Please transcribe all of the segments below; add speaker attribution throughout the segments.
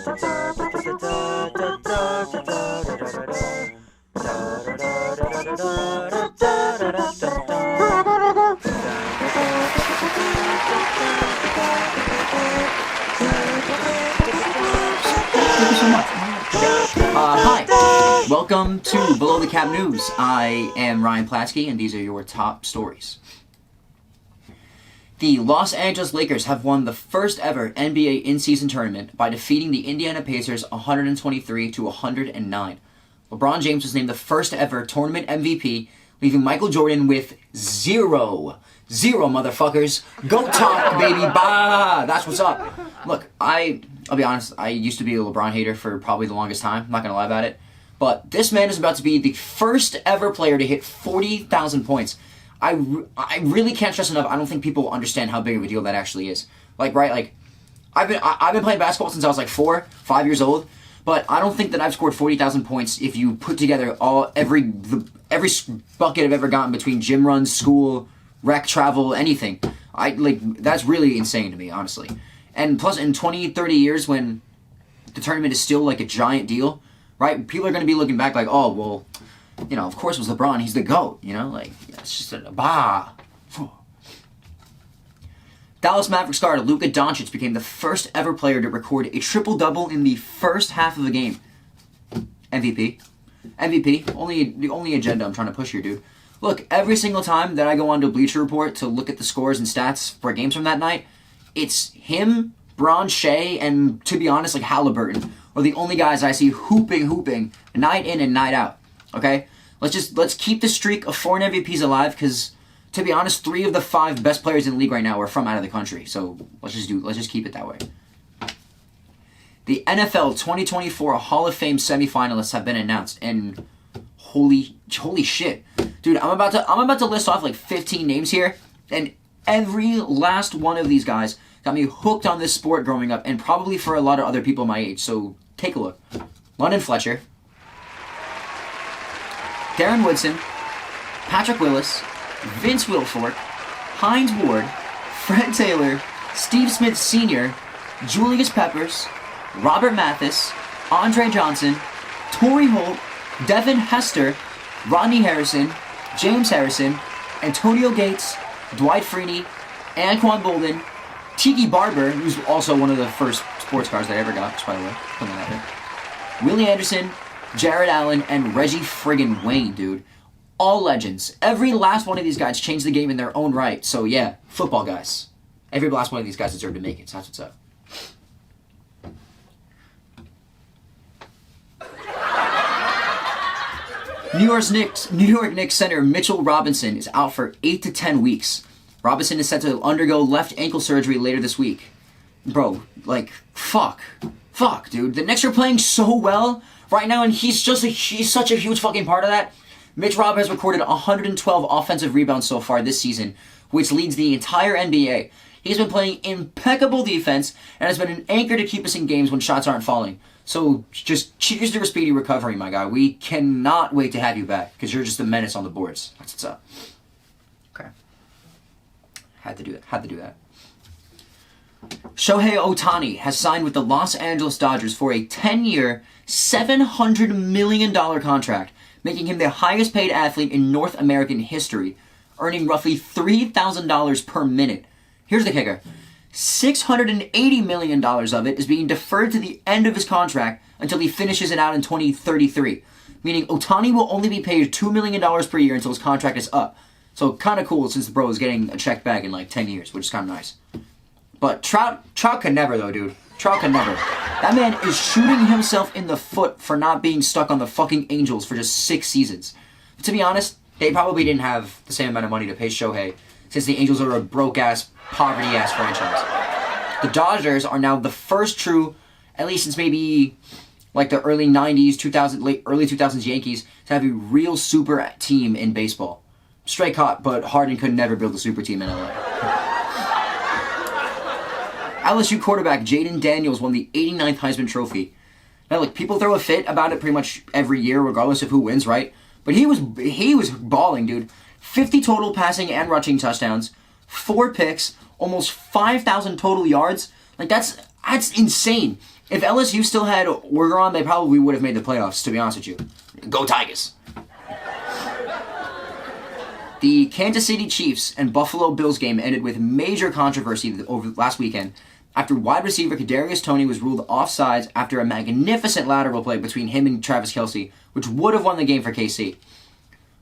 Speaker 1: so much. Hi, welcome to Below the Cap News. I am Ryan Platsky, and these are your top stories. The Los Angeles Lakers have won the first ever NBA in-season tournament by defeating the Indiana Pacers 123-109. LeBron James was named the first ever tournament MVP, leaving Michael Jordan with zero motherfuckers. Go talk, baby. Bah! That's what's up. Look, I'll be honest, I used to be a LeBron hater for probably the longest time. I'm not going to lie about it. But this man is about to be the first ever player to hit 40,000 points. I really can't stress enough, I don't think people understand how big of a deal that actually is. Like, right, like, I've been playing basketball since I was like 4, 5 years old, but I don't think that I've scored 40,000 points if you put together every bucket I've ever gotten between gym runs, school, rec, travel, anything. That's really insane to me, honestly. And plus, in 20, 30 years, when the tournament is still like a giant deal, right, people are going to be looking back like, oh, well, you know, of course it was LeBron, he's the GOAT, you know, like, it's just a bah. Dallas Mavericks guard Luka Doncic became the first ever player to record a triple-double in the first half of a game. MVP, the only agenda I'm trying to push here, dude. Look, every single time that I go onto Bleacher Report to look at the scores and stats for games from that night, it's him, Bron, Shea, and, to be honest, like, Halliburton are the only guys I see hooping, night in and night out. Okay? Let's keep the streak of foreign MVPs alive, because, to be honest, 3 of the 5 best players in the league right now are from out of the country. So let's just keep it that way. The NFL 2024 Hall of Fame semifinalists have been announced, and holy shit. Dude, I'm about to list off like 15 names here, and every last one of these guys got me hooked on this sport growing up, and probably for a lot of other people my age. So take a look. London Fletcher, Darren Woodson, Patrick Willis, Vince Wilfork, Hines Ward, Fred Taylor, Steve Smith Sr., Julius Peppers, Robert Mathis, Andre Johnson, Torrey Holt, Devin Hester, Rodney Harrison, James Harrison, Antonio Gates, Dwight Freeney, Anquan Bolden, Tiki Barber, who's also one of the first sports cars that I ever got, just by the way, putting that out there. Willie Anderson, Jared Allen, and Reggie friggin' Wayne, dude. All legends. Every last one of these guys changed the game in their own right. So yeah, football guys. Every last one of these guys deserve to make it. So that's what's up. New York Knicks center Mitchell Robinson is out for 8 to 10 weeks. Robinson is set to undergo left ankle surgery later this week. Bro, like, fuck, dude. The Knicks are playing so well right now, and he's such a huge fucking part of that. Mitch Rob has recorded 112 offensive rebounds so far this season, which leads the entire NBA. He's been playing impeccable defense and has been an anchor to keep us in games when shots aren't falling. So just cheers to your speedy recovery, my guy. We cannot wait to have you back, because you're just a menace on the boards. That's what's up. Okay. Had to do that. Shohei Ohtani has signed with the Los Angeles Dodgers for a 10-year, $700 million contract, making him the highest paid athlete in North American history, earning roughly $3,000 per minute. Here's the kicker. $680 million of it is being deferred to the end of his contract until he finishes it out in 2033, meaning Ohtani will only be paid $2 million per year until his contract is up. So kind of cool, since the bro is getting a check back in like 10 years, which is kind of nice. But Trout can never, though, dude. Trout can never. That man is shooting himself in the foot for not being stuck on the fucking Angels for just 6 seasons. But to be honest, they probably didn't have the same amount of money to pay Shohei, since the Angels are a broke-ass, poverty-ass franchise. The Dodgers are now the first true, at least since maybe like the early 90s, early 2000s Yankees, to have a real super team in baseball. Straight caught, but Harden could never build a super team in LA. LSU quarterback Jaden Daniels won the 89th Heisman Trophy. Now, look, people throw a fit about it pretty much every year, regardless of who wins, right? But he was balling, dude. 50 total passing and rushing touchdowns, 4 picks, almost 5,000 total yards. Like, that's insane. If LSU still had Oregon, they probably would have made the playoffs, to be honest with you. Go Tigers! The Kansas City Chiefs and Buffalo Bills game ended with major controversy over last weekend after wide receiver Kadarius Toney was ruled offsides after a magnificent lateral play between him and Travis Kelce, which would have won the game for KC.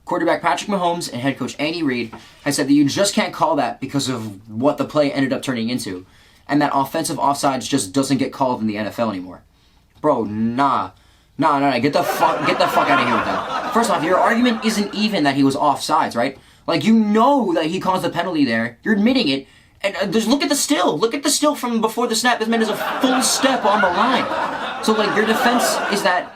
Speaker 1: Quarterback Patrick Mahomes and head coach Andy Reid has said that you just can't call that because of what the play ended up turning into, and that offensive offsides just doesn't get called in the NFL anymore. Bro, nah. Get the fuck out of here with that. First off, your argument isn't even that he was offsides, right? Like, you know that he caused the penalty there. You're admitting it. And just look at the still. Look at the still from before the snap. This man is a full step on the line. So, like, your defense is that,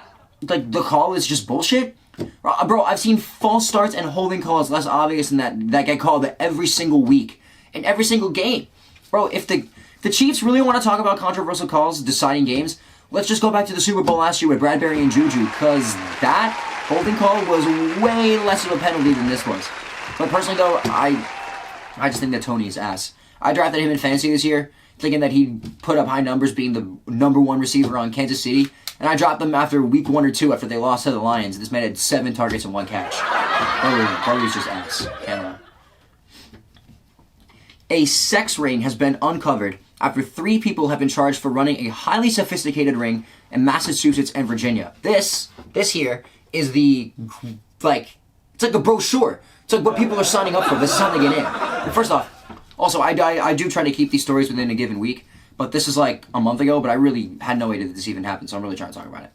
Speaker 1: like, the call is just bullshit? Bro, I've seen false starts and holding calls less obvious than that get called every single week. In every single game. Bro, if the Chiefs really want to talk about controversial calls deciding games, let's just go back to the Super Bowl last year with Bradbury and Juju, because that holding call was way less of a penalty than this was. But personally, though, I just think that Toney is ass. I drafted him in fantasy this year, thinking that he'd put up high numbers being the #1 receiver on Kansas City, and I dropped them after week 1 or 2 after they lost to the Lions. This man had 7 targets and 1 catch. Barley's just ass. A sex ring has been uncovered after 3 people have been charged for running a highly sophisticated ring in Massachusetts and Virginia. This here is the, like, it's like a brochure. It's like what people are signing up for. This is how they get in. First off, also, I do try to keep these stories within a given week, but this is like a month ago, but I really had no idea that this even happened, so I'm really trying to talk about it.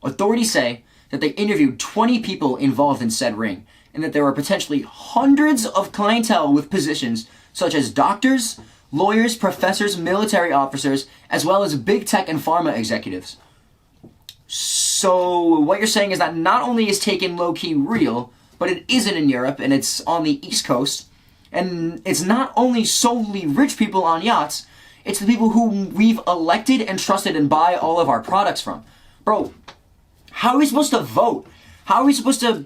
Speaker 1: Authorities say that they interviewed 20 people involved in said ring, and that there are potentially hundreds of clientele with positions such as doctors, lawyers, professors, military officers, as well as big tech and pharma executives. So what you're saying is that not only is Taken low-key real, but it isn't in Europe, and it's on the East Coast, and it's not only solely rich people on yachts, it's the people who we've elected and trusted and buy all of our products from. Bro, how are we supposed to vote? How are we supposed to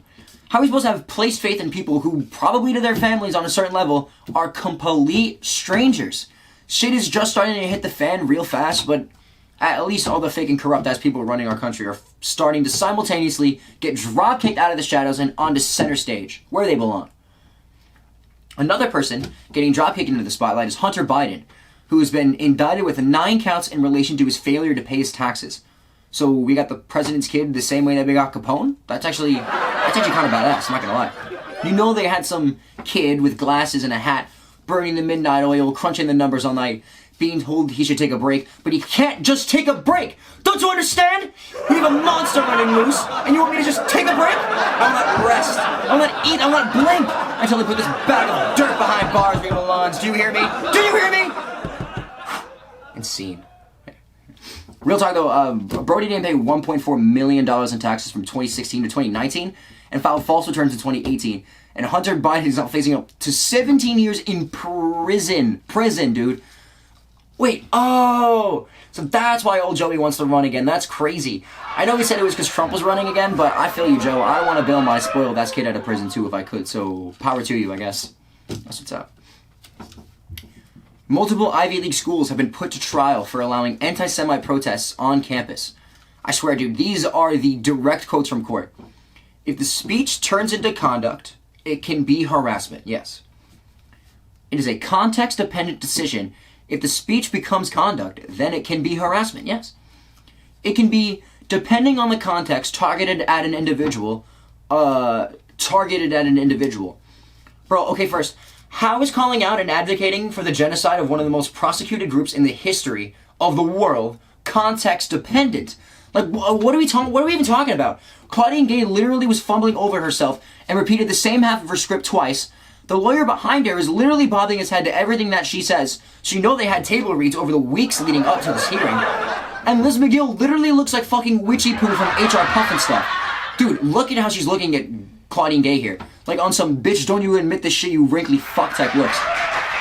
Speaker 1: have placed faith in people who probably to their families on a certain level are complete strangers? Shit is just starting to hit the fan real fast, but at least all the fake and corrupt ass people running our country are starting to simultaneously get drop kicked out of the shadows and onto center stage, where they belong. Another person getting drop kicked into the spotlight is Hunter Biden, who has been indicted with 9 counts in relation to his failure to pay his taxes. So we got the president's kid the same way that we got Capone? That's actually kind of badass, I'm not gonna lie. You know they had some kid with glasses and a hat burning the midnight oil, crunching the numbers all night, being told he should take a break, but he can't just take a break! Don't you understand? We have a monster running loose, and you want me to just take a break? I will not rest. I will not eat. I will not blink until they put this bag of dirt behind bars where it belongs. Do you hear me? Do you hear me? And scene. Real talk though, Brody didn't pay $1.4 million in taxes from 2016 to 2019 and filed false returns in 2018. And Hunter Biden is now facing up to 17 years in prison. Prison, dude. Wait, oh! So that's why old Joey wants to run again. That's crazy. I know he said it was because Trump was running again, but I feel you, Joe. I want to bail my spoiled ass kid out of prison too if I could, so power to you, I guess. That's what's up. Multiple Ivy League schools have been put to trial for allowing anti-Semite protests on campus. I swear, dude, these are the direct quotes from court. If the speech turns into conduct, it can be harassment, yes. It is a context-dependent decision. If the speech becomes conduct, then it can be harassment, yes. It can be, depending on the context, targeted at an individual. Bro, okay, first, how is calling out and advocating for the genocide of one of the most prosecuted groups in the history of the world context-dependent? Like, what are we even talking about? Claudine Gay literally was fumbling over herself and repeated the same half of her script twice. The lawyer behind her is literally bobbing his head to everything that she says, so you know they had table reads over the weeks leading up to this hearing. And Liz McGill literally looks like fucking Witchy Poo from HR Puffin stuff. Dude, look at how she's looking at Claudine Gay here. Like on some bitch, don't you admit this shit, you wrinkly fuck type looks.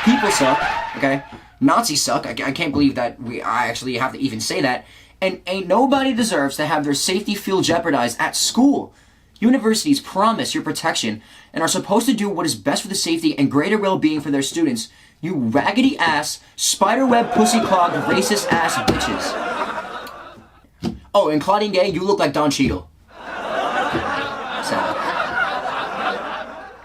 Speaker 1: People suck, okay? Nazis suck. I can't believe that I actually have to even say that. And ain't nobody deserves to have their safety feel jeopardized at school. Universities promise your protection and are supposed to do what is best for the safety and greater well-being for their students. You raggedy ass, spiderweb pussy clogged racist ass bitches. Oh, and Claudine Gay, you look like Don Cheadle. Sad.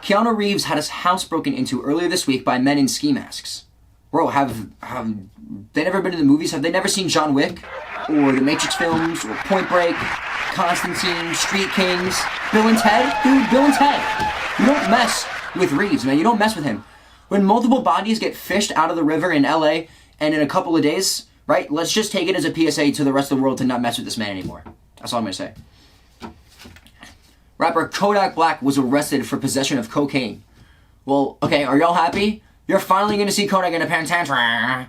Speaker 1: Keanu Reeves had his house broken into earlier this week by men in ski masks. Bro, have they never been to the movies? Have they never seen John Wick? Or the Matrix films? Or Point Break? Constantine? Street Kings? Bill and Ted? Dude, Bill and Ted! You don't mess with Reeves, man. You don't mess with him. When multiple bodies get fished out of the river in LA and in a couple of days, right? Let's just take it as a PSA to the rest of the world to not mess with this man anymore. That's all I'm going to say. Rapper Kodak Black was arrested for possession of cocaine. Well, okay, are y'all happy? You're finally going to see Kodak in a penitentiary.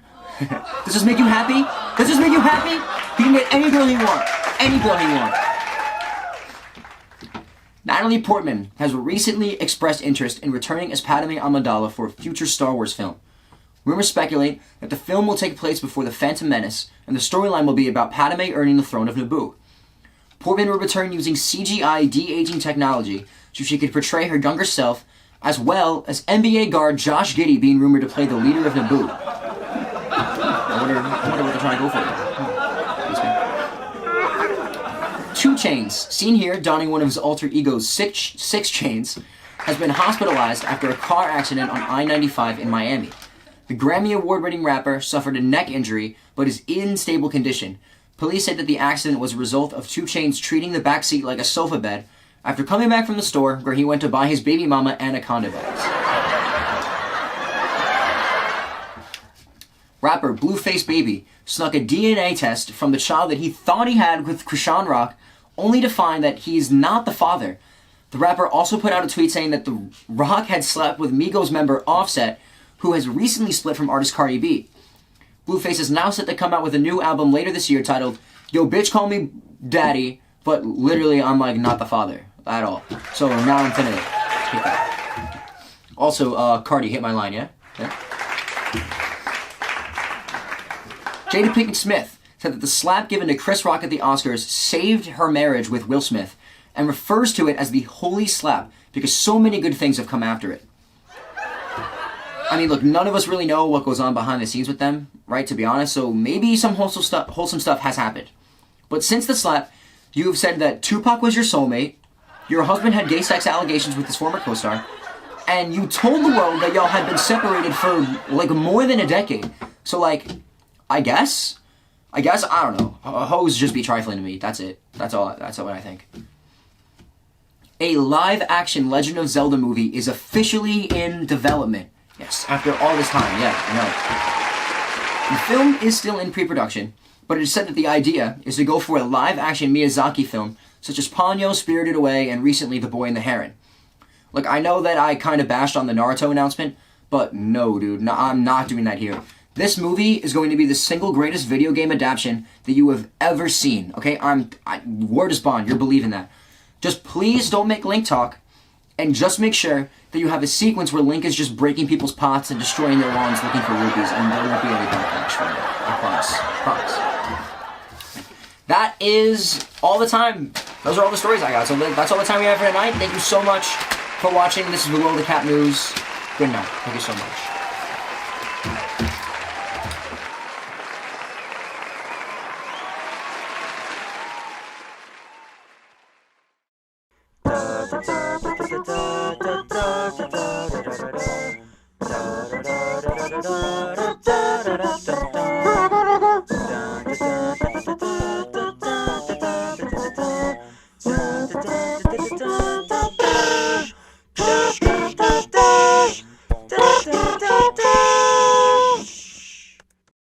Speaker 1: Does this make you happy? Does this make you happy? He can get any girl he wants. Any girl he wants. Natalie Portman has recently expressed interest in returning as Padme Amidala for a future Star Wars film. Rumors speculate that the film will take place before The Phantom Menace, and the storyline will be about Padme earning the throne of Naboo. Portman will return using CGI de-aging technology so she could portray her younger self, as well as NBA guard Josh Giddey being rumored to play the leader of Naboo. I wonder what they're trying to go for. 2 Chainz, seen here donning one of his alter ego's 6 chains, has been hospitalized after a car accident on I-95 in Miami. The Grammy Award-winning rapper suffered a neck injury, but is in stable condition. Police said that the accident was a result of 2 Chainz treating the back seat like a sofa bed after coming back from the store where he went to buy his baby mama Anaconda bags. Rapper Blueface Baby snuck a DNA test from the child that he thought he had with Krishan Rock, only to find that he is not the father. The rapper also put out a tweet saying that the Rock had slept with Migos member Offset, who has recently split from artist Cardi B. Blueface is now set to come out with a new album later this year titled Yo Bitch Call Me Daddy, but literally I'm like not the father at all. So now I'm finna hit that. Also, Cardi, hit my line, yeah? Jada Pinkett Smith said that the slap given to Chris Rock at the Oscars saved her marriage with Will Smith, and refers to it as the holy slap because so many good things have come after it. I mean, look, none of us really know what goes on behind the scenes with them, right, to be honest, so maybe some wholesome stuff has happened. But since the slap, you have said that Tupac was your soulmate, your husband had gay sex allegations with his former co-star, and you told the world that y'all had been separated for, like, more than a decade. So, like, I guess, I don't know. Hoes just be trifling to me. That's it. That's what I think. A live-action Legend of Zelda movie is officially in development. Yes, after all this time. Yeah, I know. The film is still in pre-production, but it is said that the idea is to go for a live-action Miyazaki film, such as Ponyo, Spirited Away, and recently The Boy and the Heron. Look, I know that I kind of bashed on the Naruto announcement, but no, dude, no, I'm not doing that here. This movie is going to be the single greatest video game adaptation that you have ever seen, okay? Word is bond, you're believing that. Just please don't make Link talk, and just make sure that you have a sequence where Link is just breaking people's pots and destroying their lawns looking for rupees, and there won't be any backlash from that. I promise. That is all the time. Those are all the stories I got, so that's all the time we have for tonight. Thank you so much for watching. This is Below the Cap News. Good night. Thank you so much.